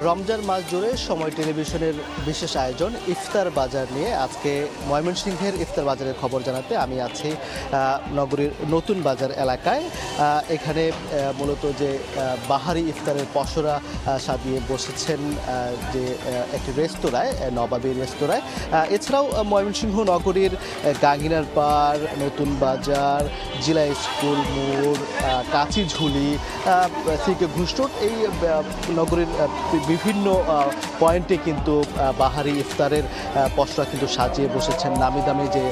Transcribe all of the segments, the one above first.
রমজান মাস জুড়ে সময় টেলিভিশনের বিশেষ আয়োজন ইফতার বাজার নিয়ে আজকে ময়মনসিংহের ইফতার বাজারের খবর জানাতে আমি আছি নগরীর নতুন বাজার এলাকায়। এখানে মূলত যে বাহারি ইফতারের পসরা সাজিয়ে বসেছেন যে একটি রেস্তোরাঁয়, নবাবী রেস্তোরাঁয়। এছাড়াও ময়মনসিংহ নগরীর গাঙ্গিনার পাড়, নতুন বাজার, জিলা স্কুল মোড়, কাচিঝুলি, সিকে ঘুষরোড, এই নগরীর বিভিন্ন পয়েন্টে কিন্তু বাহারি ইফতারের পসরা কিন্তু সাজিয়ে বসেছেন নামি দামি যে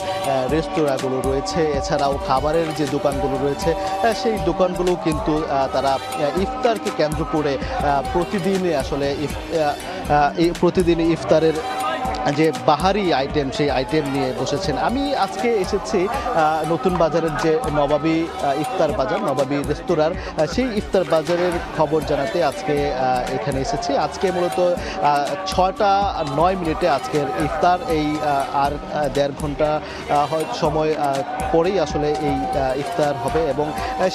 রেস্তোরাঁগুলো রয়েছে। এছাড়াও খাবারের যে দোকানগুলো রয়েছে সেই দোকানগুলো কিন্তু তারা ইফতারকে কেন্দ্র করে প্রতিদিন ইফতারের যে বাহারি আইটেম সেই আইটেম নিয়ে বসেছেন। আমি আজকে এসেছি নতুন বাজারের যে নবাবী ইফতার বাজার, নবাবী রেস্তোরাঁর সেই ইফতার বাজারের খবর জানাতে আজকে এখানে এসেছি। আজকে মূলত 6:09 আজকের ইফতার, এই আর 1.5 ঘন্টা সময় পরেই আসলে এই ইফতার হবে এবং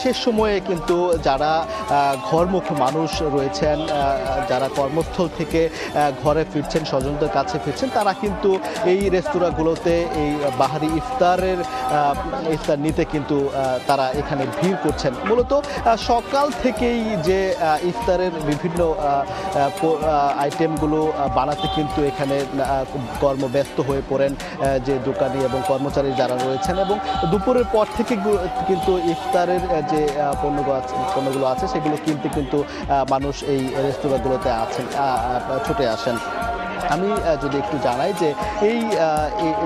শেষ সময়ে কিন্তু যারা ঘরমুখ মানুষ রয়েছেন, যারা কর্মস্থল থেকে ঘরে ফিরছেন, স্বজনদের কাছে ফিরছেন, তারা কিন্তু এই রেস্তোরাঁগুলোতে এই বাহারি ইফতার নিতে কিন্তু তারা এখানে ভিড় করছেন। মূলত সকাল থেকেই যে ইফতারের বিভিন্ন আইটেমগুলো বানাতে কিন্তু এখানে কর্মব্যস্ত হয়ে পড়েন যে দোকানি এবং কর্মচারী যারা রয়েছেন, এবং দুপুরের পর থেকে কিন্তু ইফতারের যে পণ্যগুলো আছে সেগুলো কিনতে কিন্তু মানুষ এই রেস্তোরাঁগুলোতে ছুটে আসেন। আমি যদি একটু জানাই যে এই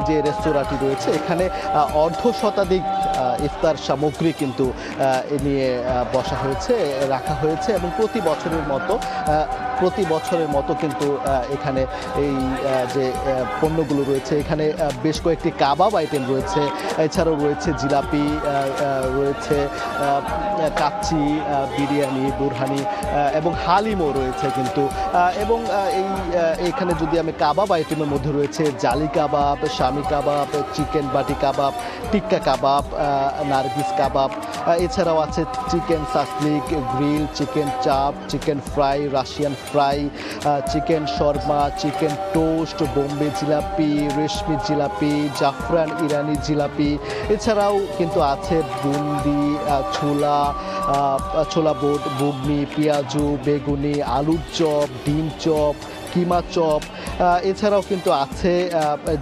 যে রেস্তোরাঁটি রয়েছে এখানে 1/2 শতাধিক ইফতার সামগ্রী কিন্তু নিয়ে রাখা হয়েছে এবং প্রতি বছরের মতো কিন্তু এখানে এই যে পণ্যগুলো রয়েছে, এখানে বেশ কয়েকটি কাবাব আইটেম রয়েছে, এছাড়াও রয়েছে জিলাপি, রয়েছে কাচ্চি, বিরিয়ানি, বুরহানি এবং হালিমও রয়েছে কিন্তু। এবং এইখানে যদি আমি কাবাব আইটেমের মধ্যে রয়েছে জালি কাবাব, শামি কাবাব, চিকেন বাটি কাবাব, টিক্কা কাবাব, নার্গিস কাবাব, এছাড়াও আছে chicken shashlik, grill, chicken chaap, chicken fry, Russian fry, chicken shawarma, chicken toast, Bombay jalebi, reshmi jalebi, জাফরান ইরানি জিলাপি, এছাড়াও কিন্তু আছে বুন্দি, ছোলা বোট, বুগনি, পেঁয়াজু, বেগুনি, আলুর চপ, ডিম চপ, কিমা চপ, এছাড়াও কিন্তু আছে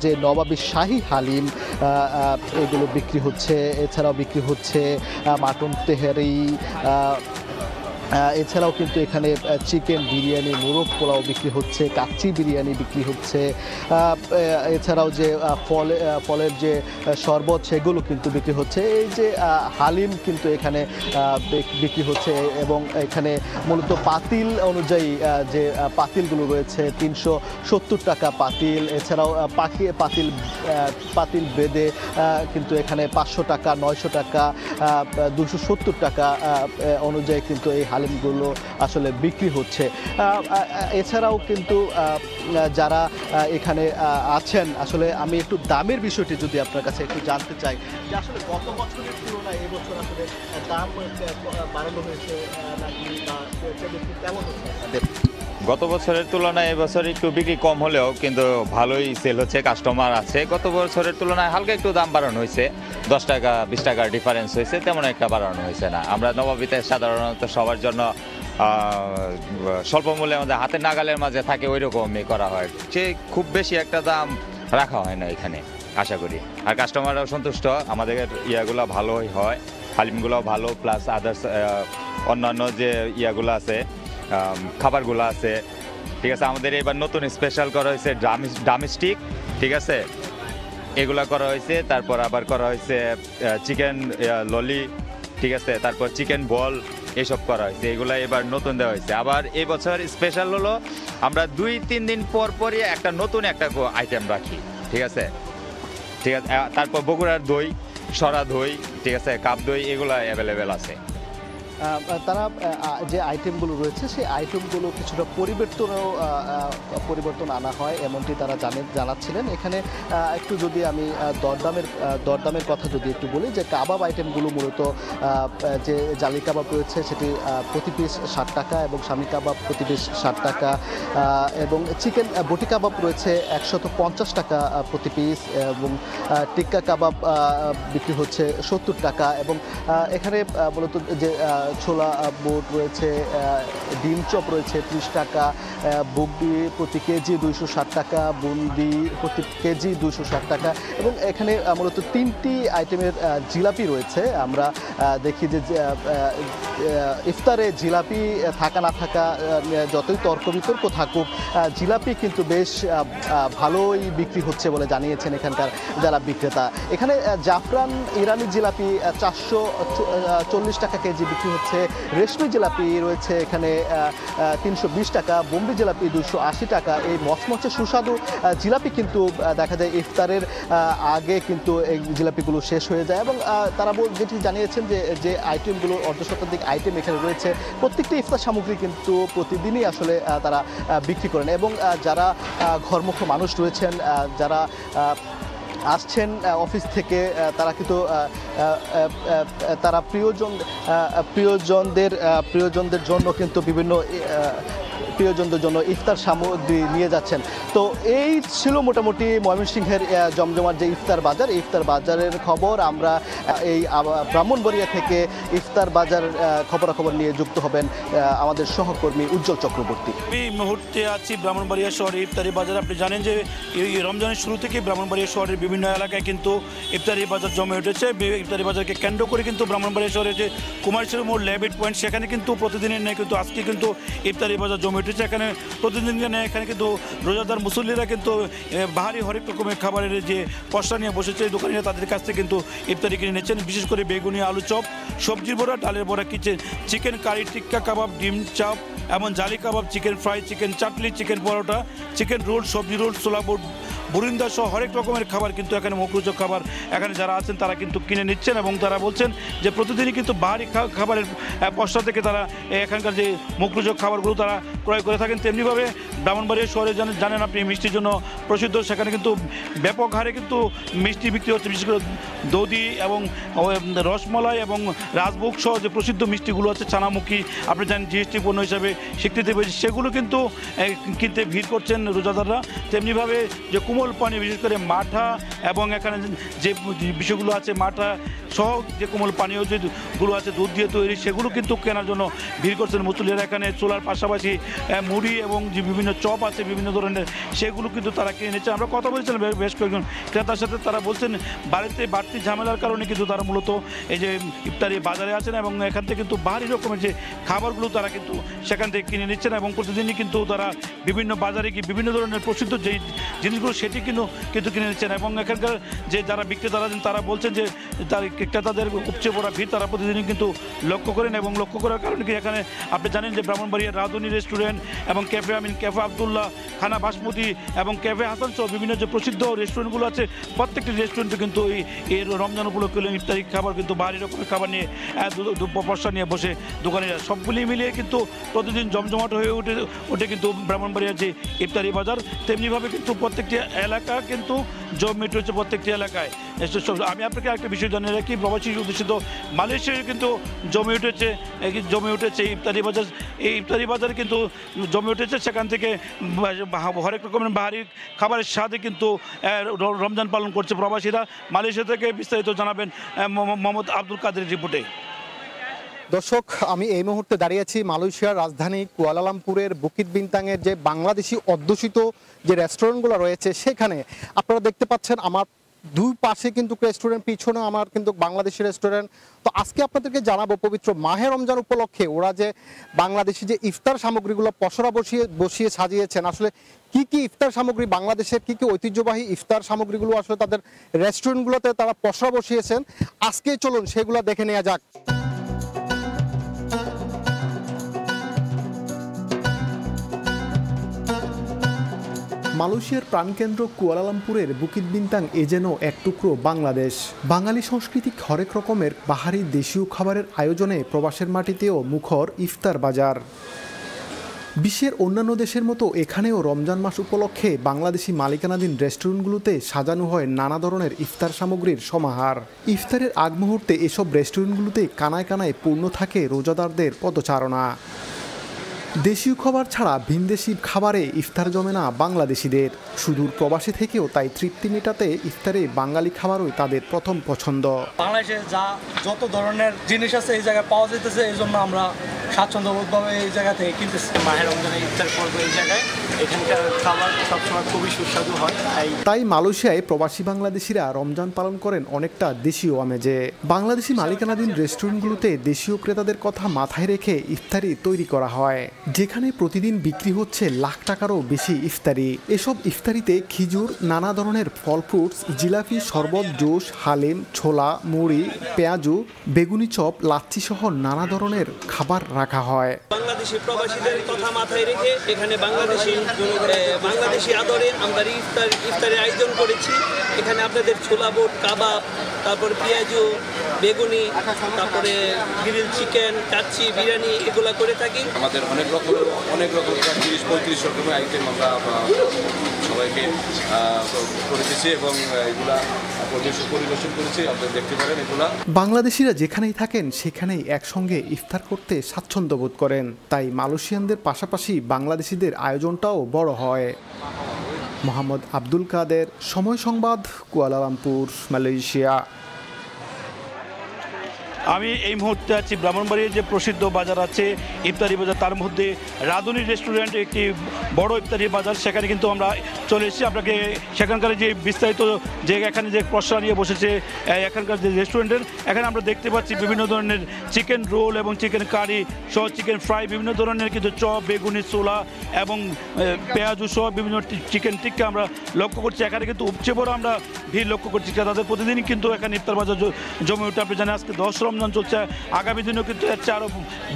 যে নবাবী শাহী হালিম, এগুলো বিক্রি হচ্ছে। এছাড়াও বিক্রি হচ্ছে মাটন তেহারি, এছাড়াও কিন্তু এখানে চিকেন বিরিয়ানি, মোরগ পোলাও বিক্রি হচ্ছে, কাচ্চি বিরিয়ানি বিক্রি হচ্ছে, এছাড়াও যে ফলের যে শরবত সেগুলো কিন্তু বিক্রি হচ্ছে। এই যে হালিম কিন্তু এখানে বিক্রি হচ্ছে এবং এখানে মূলত পাতিল অনুযায়ী যে পাতিলগুলো রয়েছে 370 টাকা পাতিল, এছাড়াও পাতিল বেদে কিন্তু এখানে 500 টাকা, 900 টাকা, 270 টাকা অনুযায়ী কিন্তু এই হালিমগুলো আসলে বিক্রি হচ্ছে। এছাড়াও কিন্তু যারা এখানে আছেন, আসলে আমি একটু দামের বিষয়টি যদি আপনার কাছে একটু জানতে চাই যে আসলে গত বছরের তুলনায় এবছর আসলে দাম বাড়ানো হয়েছে নাকি কেমন হচ্ছে? গত বছরের তুলনায় এবছর একটু বিক্রি কম হলেও কিন্তু ভালোই সেল হচ্ছে, কাস্টমার আছে। গত বছরের তুলনায় হালকা একটু দাম বাড়ানো হয়েছে, 10 টাকা 20 টাকার ডিফারেন্স হয়েছে, তেমন একটা বাড়ানো হয়েছে না। আমরা নবাবীতে সাধারণত সবার জন্য স্বল্প মূল্যে আমাদের হাতের নাগালের মাঝে থাকে ওই রকমই করা হয়, যে খুব বেশি একটা দাম রাখা হয় না এখানে, আশা করি। আর কাস্টমাররাও সন্তুষ্ট, আমাদের ইয়াগুলো ভালোই হয়, হালিমগুলো ভালো, প্লাস আদার্স অন্যান্য যে ইয়াগুলো আছে, খাবারগুলো আছে, ঠিক আছে। আমাদের এবার নতুন স্পেশাল করা হয়েছে ড্রামস্টিক, ঠিক আছে, এগুলা করা হয়েছে। তারপর আবার করা হয়েছে চিকেন ললি, ঠিক আছে, তারপর চিকেন বল, এসব করা হয়েছে, এগুলা এবার নতুন দেওয়া হয়েছে। আবার এই বছর স্পেশাল হলো আমরা 2-3 দিন পরই একটা নতুন একটা আইটেম রাখি, ঠিক আছে। তারপর বগুড়ার দই, সরা দই, ঠিক আছে, কাপ দই, এগুলা অ্যাভেলেবেল আছে। তারা যে আইটেমগুলো রয়েছে সেই আইটেমগুলো কিছুটা পরিবর্তন আনা হয় এমনটি তারা জানাচ্ছিলেন। এখানে একটু যদি আমি দরদামের কথা যদি একটু বলি, যে কাবাব আইটেমগুলো মূলত যে জালি কাবাব রয়েছে সেটি প্রতি পিস 60 টাকা এবং শামি কাবাব প্রতি পিস 60 টাকা এবং চিকেন বটি কাবাব রয়েছে 150 টাকা প্রতি পিস এবং টিক্কা কাবাব বিক্রি হচ্ছে 70 টাকা এবং এখানে মূলত যে ছোলা বুট রয়েছে, ডিম চপ রয়েছে 30 টাকা, বুগদি প্রতি কেজি 260 টাকা, বুন্দি প্রতি কেজি 260 টাকা এবং এখানে মূলত 3টি আইটেমের জিলাপি রয়েছে। আমরা দেখি যে ইফতারে জিলাপি থাকা না থাকা যতই তর্ক বিতর্ক থাকুক, জিলাপি কিন্তু বেশ ভালোই বিক্রি হচ্ছে বলে জানিয়েছেন এখানকার যারা বিক্রেতা। এখানে জাফরান ইরানি জিলাপি 440 টাকা কেজি বিক্রি হচ্ছে, রেশমি জিলাপি রয়েছে এখানে 320 টাকা, বোম্বে জিলাপি 280 টাকা। এই মচমচে সুস্বাদু জিলাপি কিন্তু দেখা যায় ইফতারের আগে কিন্তু এই জিলাপিগুলো শেষ হয়ে যায় এবং তারা যেটি জানিয়েছেন যে আইটেমগুলো অর্ধশতাধিক আইটেম এখানে রয়েছে, প্রত্যেকটি ইফতার সামগ্রী কিন্তু প্রতিদিনই আসলে তারা বিক্রি করেন এবং যারা ঘরমুখ মানুষ রয়েছেন, যারা আসছেন অফিস থেকে, তারা কিন্তু তারা প্রিয়জনদের জন্য কিন্তু বিভিন্ন প্রিয়জনদের জন্য ইফতার সামগ্রী নিয়ে যাচ্ছেন। তো এই ছিল মোটামুটি ময়মনসিংহের জমজমার যে ইফতার বাজার, ইফতার বাজারের খবর। আমরা এই ব্রাহ্মণবাড়িয়া থেকে ইফতার বাজার খবরাখবর নিয়ে যুক্ত হবেন আমাদের সহকর্মী উজ্জ্বল চক্রবর্তী। এই মুহূর্তে আছি ব্রাহ্মণবাড়িয়া শহরে ইফতারি বাজার। আপনি জানেন যে এই রমজানের শুরু থেকে ব্রাহ্মণবাড়িয়া শহরের বিভিন্ন এলাকায় কিন্তু ইফতারি বাজার জমে উঠেছে। ইফতারি বাজারকে কেন্দ্র করে কিন্তু ব্রাহ্মণবাড়িয়া শহরে যে কুমারশ্বরী মোড় ল্যাবিট পয়েন্ট, সেখানে কিন্তু প্রতিদিনের নেই কিন্তু আজকে কিন্তু ইফতারি বাজার জমে উঠেছে। এখানে প্রতিদিন এখানে কিন্তু রোজাদার মুসল্লিরা কিন্তু বাহারি হরেক রকমের খাবারের যে পশরা নিয়ে বসেছে, দোকানিরা তাদের কাছ থেকে কিন্তু ইফতারি কিনে নিচ্ছেন। বিশেষ করে বেগুনি, আলু চপ, সবজির বড়া, ডালের বড়া, চিকেন কারি, টিক্কা কাবাব, ডিম চাপ, এমন জালি কাবাব, চিকেন ফ্রাই, চিকেন চাটলি, চিকেন পরোটা, চিকেন রোল, সবজি রোল, ছোলা বুট, বুরিন্দা সহ হরেক রকমের খাবার কিন্তু এখানে মুখরোচক খাবার এখানে যারা আছেন তারা কিন্তু কিনে নিচ্ছেন এবং তারা বলছেন যে প্রতিদিনই কিন্তু বাহারি খাবারের পশ্চা থেকে তারা এখানকার যে মুখরোচক খাবারগুলো তারা ক্রয় করে থাকেন। তেমনিভাবে ব্রাহ্মণবাড়িয়া শহরে জানেন আপনি মিষ্টির জন্য প্রসিদ্ধ, সেখানে কিন্তু ব্যাপক হারে কিন্তু মিষ্টি বিক্রি হচ্ছে। বিশেষ করে দধি এবং রসমালাই এবং রাজভোগ সহ যে প্রসিদ্ধ মিষ্টিগুলো আছে, ছানামুখী, আপনি জানেন জিএসটি পণ্য হিসাবে স্বীকৃতি পেয়েছে, সেগুলো কিন্তু কিনতে ভিড় করছেন রোজাদাররা। তেমনিভাবে যে কুমল পানি, বিশেষ করে মাঠা এবং এখানে যে বিষয়গুলো আছে মাঠা সহ যে কোমল পানীয় যেগুলো আছে দুধ দিয়ে তৈরি, সেগুলো কিন্তু কেনার জন্য ভিড় করছেন মুসল্লিরা। এখানে চুলার পাশাপাশি মুড়ি এবং যে বিভিন্ন চপ আছে বিভিন্ন ধরনের, সেগুলো কিন্তু তারা কিনে নিচ্ছে। আমরা কথা বলছিলাম বেশ কয়েকজন ক্রেতার সাথে, তারা বলছেন বাড়িতে বাড়তি ঝামেলার কারণে কিন্তু তারা মূলত এই যে ইফতারি বাজারে আছেন এবং এখান থেকে কিন্তু বাহারি রকমের যে খাবারগুলো তারা কিন্তু সেখান থেকে কিনে নিচ্ছেন এবং প্রতিদিনই কিন্তু তারা বিভিন্ন বাজারে গিয়ে বিভিন্ন ধরনের প্রসিদ্ধ যেই জিনিসগুলো সেটি কিন্তু কিনে নিচ্ছেন এবং এখানকার যে যারা বিক্রেতারা আছেন তারা বলছেন যে তার ক্রেতাদের উপচে পড়া ভিড় তারা প্রতিদিনই কিন্তু লক্ষ্য করেন এবং লক্ষ্য করার কারণে কি এখানে আপনি জানেন যে ব্রাহ্মণবাড়িয়ার রাধুনী রেস্টুরেন্ট এবং ক্যাফে আমিন, ক্যাফে আবদুল্লাহ, খানা বাসমতি এবং ক্যাফে হাসান সহ বিভিন্ন যে প্রসিদ্ধ রেস্টুরেন্টগুলো আছে, প্রত্যেকটি রেস্টুরেন্টে কিন্তু এই রমজান উপলক্ষে ইফতারি খাবার কিন্তু বাহারি রকমের খাবার নিয়ে পশা নিয়ে বসে দোকানিরা, সবগুলি মিলিয়ে কিন্তু প্রতিদিন জমজমাট হয়ে ওঠে কিন্তু ব্রাহ্মণবাড়িয়ার যে ইফতারি বাজার। তেমনিভাবে কিন্তু প্রত্যেকটি এলাকা কিন্তু জমে উঠেছে প্রত্যেকটি এলাকায়। আমি আপনাকে একটা বিষয় জানিয়ে রাখি, প্রবাসী অধ্যুষিত মালয়েশিয়ায় কিন্তু জমে উঠেছে ইফতারি বাজার। এই ইফতারি বাজার কিন্তু জমে উঠেছে, সেখান থেকে হরেক রকমের বাহারি খাবারের স্বাদে কিন্তু রমজান পালন করছে প্রবাসীরা। মালয়েশিয়া থেকে বিস্তারিত জানাবেন মোহাম্মদ আব্দুল কাদের রিপোর্টে। দর্শক, আমি এই মুহূর্তে দাঁড়িয়ে আছি মালয়েশিয়ার রাজধানী কুয়ালালামপুরের বুকিত বিনতাংয়ের যে বাংলাদেশি অধ্যুষিত যে রেস্টুরেন্টগুলো রয়েছে সেখানে। আপনারা দেখতে পাচ্ছেন আমার দুই পাশে কিন্তু রেস্টুরেন্ট, পিছনে আমার কিন্তু বাংলাদেশি রেস্টুরেন্ট। তো আজকে আপনাদেরকে জানাবো পবিত্র মাহে রমজান উপলক্ষে ওরা যে বাংলাদেশি যে ইফতার সামগ্রীগুলো পসরা বসিয়ে সাজিয়েছেন, আসলে কি কি ইফতার সামগ্রী, বাংলাদেশের কি কি ঐতিহ্যবাহী ইফতার সামগ্রীগুলো আসলে তাদের রেস্টুরেন্টগুলোতে তারা পসরা বসিয়েছেন, আজকে চলুন সেগুলো দেখে নেওয়া যাক। মালয়েশিয়ার প্রাণকেন্দ্র কুয়ালালামপুরের বুকিত বিন্তাং এ যেন এক টুকরো বাংলাদেশ। বাঙালি সংস্কৃতিক হরেক রকমের বাহারি দেশীয় খাবারের আয়োজনে প্রবাসের মাটিতেও মুখর ইফতার বাজার। বিশ্বের অন্যান্য দেশের মতো এখানেও রমজান মাস উপলক্ষে বাংলাদেশি মালিকানাধীন রেস্টুরেন্টগুলোতে সাজানো হয় নানা ধরনের ইফতার সামগ্রীর সমাহার। ইফতারের আগ মুহূর্তে এসব রেস্টুরেন্টগুলোতে কানায় কানায় পূর্ণ থাকে রোজাদারদের পদচারণা। দেশীয় খাবার ছাড়া ভিনদেশি খাবারে ইফতার জমে না বাংলাদেশিদের। সুদূর প্রবাসী থেকেও তাই তৃপ্তি মেটাতে ইফতারে বাঙালি খাবারই তাদের প্রথম পছন্দ। বাংলাদেশে যত ধরনের জিনিস আছে এই জায়গায় পাওয়া যেতেছে, এই জন্য আমরা স্বাচ্ছন্দ্যবোধভাবে এই জায়গা থেকে কিনতেছি। মাহের রমজানে ইফতার করবো এই জায়গায়, এখানকার খাবার সবসময় খুবই সুস্বাদু হয়। তাই মালয়েশিয়ায় প্রবাসী বাংলাদেশিরা রমজান পালন করেন অনেকটা দেশীয় আমেজে। বাংলাদেশি মালিকানাধীন রেস্টুরেন্টগুলোতে দেশীয় ক্রেতাদের কথা মাথায় রেখে ইফতারি তৈরি করা হয়, যেখানে প্রতিদিন বিক্রি হচ্ছে লাখ টাকারও বেশি ইফতারি। এসব ইফতারিতে খিজুর, নানা ধরনের ফল ফ্রুটস, জিলাপি, শরবত, জুস, হালিম, ছোলা, মুড়ি, পেঁয়াজু, বেগুনি চপ, লাচ্ছি সহ নানা ধরনের খাবার রাখা হয়। বাংলাদেশি প্রবাসীদের কথা মাথায় রেখে এখানে বাংলাদেশি আদরে আমরা ইফতারের আয়োজন করেছি। এখানে আপনাদের ছোলা বুট, কাবাব, তারপরে পেঁয়াজু, বেগুনি, তারপরে গ্রিল চিকেন, কাচ্চি, বিরিয়ানি এগুলা করে থাকি। আমাদের অনেক রকম 30-35 রকমের আইটেম আমরা সবাইকে করে দিয়েছি এবং এগুলা পরিবেশন করেছি। আপনারা দেখতে পারেন এগুলা। বাংলাদেশিরা যেখানেই থাকেন সেখানেই একসঙ্গে ইফতার করতে স্বাচ্ছন্দ্য বোধ করেন, তাই মালয়েশিয়ানদের পাশাপাশি বাংলাদেশিদের আয়োজনটাও বড় হয়। মোহাম্মদ আব্দুল কাদের, সময় সংবাদ, কুয়ালালামপুর, মালয়েশিয়া। আমি এই মুহূর্তে আছি ব্রাহ্মণবাড়িয়ার যে প্রসিদ্ধ বাজার আছে ইফতারি বাজার, তার মধ্যে রাঁধুনি রেস্টুরেন্ট একটি বড় ইফতারি বাজার। সেখানে কিন্তু আমরা চলে এসেছি আপনাকে সেখানকার যে বিস্তারিত যে এখানে যে পসরা নিয়ে বসেছে এখানকার যে রেস্টুরেন্টের, এখানে আমরা দেখতে পাচ্ছি বিভিন্ন ধরনের চিকেন রোল এবং চিকেন কারি সহ চিকেন ফ্রাই, বিভিন্ন ধরনের কিন্তু চপ, বেগুনি, ছোলা এবং পেঁয়াজু সহ বিভিন্ন চিকেন টিক্কা আমরা লক্ষ্য করছি। এখানে কিন্তু উপচে বড় আমরা ভিড় লক্ষ্য করছি। তাদের প্রতিদিনই কিন্তু এখানে ইফতার বাজার জমে উঠে। আপনি জানেন আজকে 10 রমজান চলছে, আগামী দিনেও কিন্তু এর চেয়ে আরও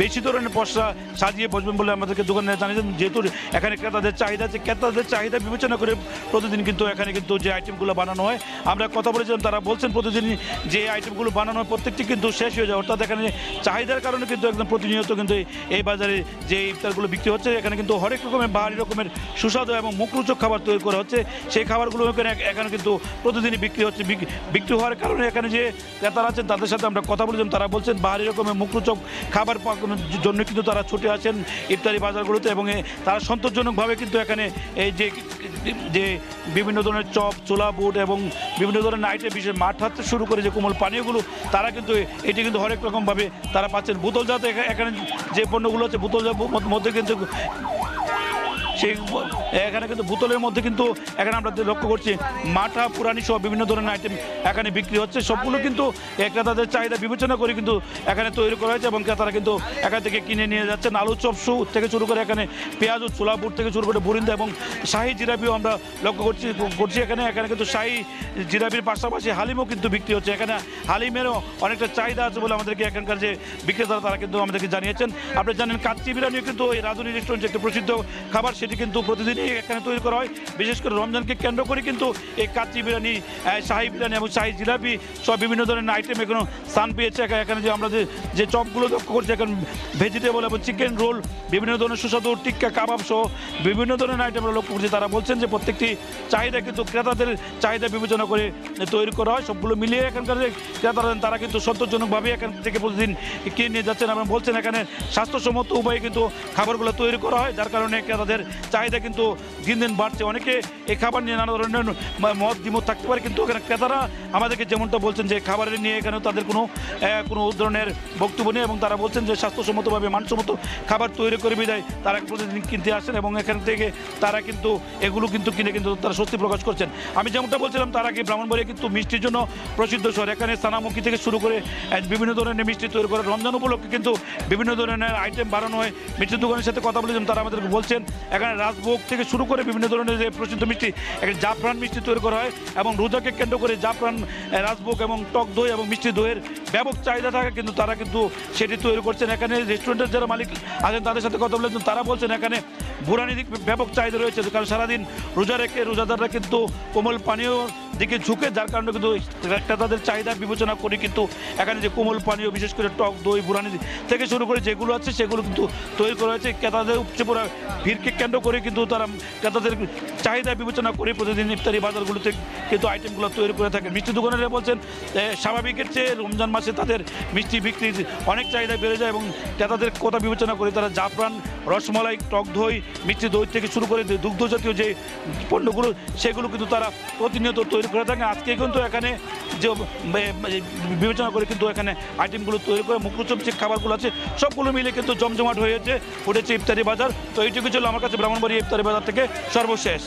বেশি ধরনের পসরা সাজিয়ে বসবেন বলে আমাদেরকে দোকানে জানিয়েছেন। যেহেতু এখানে ক্রেতাদের চাহিদা আছে, ক্রেতাদের চাহিদা বিবেচনা করে প্রতিদিন কিন্তু এখানে কিন্তু যে আইটেমগুলো বানানো হয়, আমরা কথা বলেছিলাম, তারা বলছেন প্রতিদিন যে আইটেমগুলো বানানো হয় প্রত্যেকটি কিন্তু শেষ হয়ে যায়। অর্থাৎ এখানে চাহিদার কারণে কিন্তু একদম প্রতিনিয়ত কিন্তু এই বাজারে যে ইফতারগুলো বিক্রি হচ্ছে, এখানে কিন্তু হরেক রকমের বাহারি রকমের সুস্বাদু এবং মুখরোচক খাবার তৈরি করা হচ্ছে। সেই খাবারগুলো এখানে কিন্তু প্রতিদিনই বিক্রি হচ্ছে। বিক্রি হওয়ার কারণে এখানে যে ক্রেতারা আছেন তাদের সাথে আমরা কথা বলেছিলাম, তারা বলছেন বাহারি রকমের মুখরোচক খাবার পাওয়ার জন্য কিন্তু তারা ছুটে আসেন ইফতারি বাজারগুলোতে এবং তারা সন্তোষজনকভাবে কিন্তু এখানে এই যে বিভিন্ন ধরনের চপ, ছোলা বুট এবং বিভিন্ন ধরনের আইটেম, বিশেষ মাঠ হাতে শুরু করে যে কোমল পানীয়গুলো, তারা কিন্তু এটি কিন্তু হরেক রকমভাবে তারা পাচ্ছেন। বোতলজাত এখানে যে পণ্যগুলো আছে বোতলজাত মধ্যে কিন্তু সেই এখানে কিন্তু বোতলের মধ্যে কিন্তু এখানে আমরা লক্ষ্য করছি মাঠা, পুরানি সহ বিভিন্ন ধরনের আইটেম এখানে বিক্রি হচ্ছে। সবগুলো কিন্তু ক্রেতাদের চাহিদা বিবেচনা করে কিন্তু এখানে তৈরি করা হয়েছে এবং ক্রেতারা কিন্তু এখান থেকে কিনে নিয়ে যাচ্ছেন। আলু চপ থেকে শুরু করে এখানে পেঁয়াজ ও ছোলা বুট থেকে শুরু করে বুরিন্দা এবং শাহি জিরাপিও আমরা লক্ষ্য করছি। এখানে কিন্তু শাহি জিরাপির পাশাপাশি হালিমও কিন্তু বিক্রি হচ্ছে। এখানে হালিমেরও অনেকটা চাহিদা আছে বলে আমাদেরকে এখানকার যে বিক্রেতারা তারা কিন্তু আমাদেরকে জানিয়েছেন। আপনি জানেন কাচ্চি বিরিয়ানিও কিন্তু এই রাঁধুনি রেস্টুরেন্ট একটি প্রসিদ্ধ খাবার, সেটি কিন্তু প্রতিদিনই এখানে তৈরি করা হয়। বিশেষ করে রমজানকে কেন্দ্র করে কিন্তু এই কাচ্চি বিরিয়ানি, শাহি বিরিয়ানি এবং শাহি জিলাপি সব বিভিন্ন ধরনের আইটেম এখানে স্থান পেয়েছে। এখানে যে আমরা যে চপগুলো লক্ষ্য করছি, এখন ভেজিটেবল এবং চিকেন রোল, বিভিন্ন ধরনের সুস্বাদু টিক্কা, কাবাব সহ বিভিন্ন ধরনের আইটেম আমরা লক্ষ্য করছি। তারা বলছেন যে প্রত্যেকটি চাহিদা কিন্তু ক্রেতাদের চাহিদা বিবেচনা করে তৈরি করা হয়। সবগুলো মিলিয়ে এখানকার যে ক্রেতারা তারা কিন্তু সন্তোষজনকভাবে এখান থেকে প্রতিদিন কিনে নিয়ে যাচ্ছেন এবং বলছেন এখানে স্বাস্থ্যসম্মত উপায়ে কিন্তু খাবারগুলো তৈরি করা হয়, যার কারণে ক্রেতাদের চাহিদা কিন্তু দিন দিন বাড়ছে। অনেকে এই খাবার নিয়ে নানা ধরনের মত দ্বিমত থাকতে পারে, কিন্তু এখানে ক্রেতারা আমাদেরকে যেমনটা বলছেন যে খাবারের নিয়ে এখানে তাদের কোনো ধরনের বক্তব্য নেই এবং তারা বলছেন যে স্বাস্থ্যসম্মতভাবে মানসম্মত খাবার তৈরি করে বিদায় তারা প্রতিদিন কিনতে আসেন এবং এখান থেকে তারা কিন্তু এগুলো কিন্তু কিনে কিন্তু তারা স্বস্তি প্রকাশ করছেন। আমি যেমনটা বলছিলাম তার আগে ব্রাহ্মণবাড়িয়া কিন্তু মিষ্টির জন্য প্রসিদ্ধ শহর। এখানে সানামুখী থেকে শুরু করে বিভিন্ন ধরনের মিষ্টি তৈরি করে রমজান উপলক্ষে কিন্তু বিভিন্ন ধরনের আইটেম বানানো হয়। মিষ্টির দোকানের সাথে কথা বলেছিলাম, তারা আমাদেরকে বলছেন এখানে রাজভোগ থেকে শুরু করে বিভিন্ন ধরনের যে প্রসিদ্ধ মিষ্টি, এখানে জাফরান মিষ্টি তৈরি করা হয় এবং রোজাকে কেন্দ্র করে জাফরান, রাজভোগ এবং টক দই এবং মিষ্টি দইয়ের ব্যাপক চাহিদা থাকে, কিন্তু তারা কিন্তু সেটি তৈরি করছেন। এখানে রেস্টুরেন্টের যারা মালিক আছেন তাদের সাথে কথা বলেছেন, তারা বলছেন এখানে বুরানি ব্যাপক চাহিদা রয়েছে, কারণ সারাদিন রোজা রেখে রোজাদাররা কিন্তু কোমল পানীয় দিকে ঝুঁকে, যার কারণে কিন্তু ক্রেতাদের চাহিদা বিবেচনা করে কিন্তু এখানে যে কোমল পানীয় বিশেষ করে টক দই বুরানি থেকে শুরু করে যেগুলো আছে সেগুলো কিন্তু তৈরি করা হয়েছে। ক্রেতাদের উপচে পড়া ভিড়কে কেন্দ্র করে কিন্তু তারা ক্রেতাদের চাহিদা বিবেচনা করে প্রতিদিন ইফতারি বাজারগুলোতে কিন্তু আইটেমগুলো তৈরি করে থাকে। মিষ্টি দোকানিরা বলছেন স্বাভাবিকের চেয়ে রমজান মাসে তাদের মিষ্টি বিক্রির অনেক চাহিদা বেড়ে যায় এবং ক্রেতাদের কথা বিবেচনা করে তারা জাফরান, রসমলাই, টক দই, মিষ্টি দই থেকে শুরু করে দুগ্ধ জাতীয় যে পণ্যগুলো সেগুলো কিন্তু তারা প্রতিনিয়ত তৈরি করে থাকে। আজকে কিন্তু এখানে যে বিবেচনা করে কিন্তু এখানে আইটেমগুলো তৈরি করে মুখরোচক যে খাবারগুলো আছে সবগুলো মিলে কিন্তু জমজমাট হয়েছে উঠেছে ইফতারি বাজার। তো এইটুকু ছিল আমার কাছে ব্রাহ্মণবাড়িয়া ইফতারি বাজার থেকে সর্বশেষ।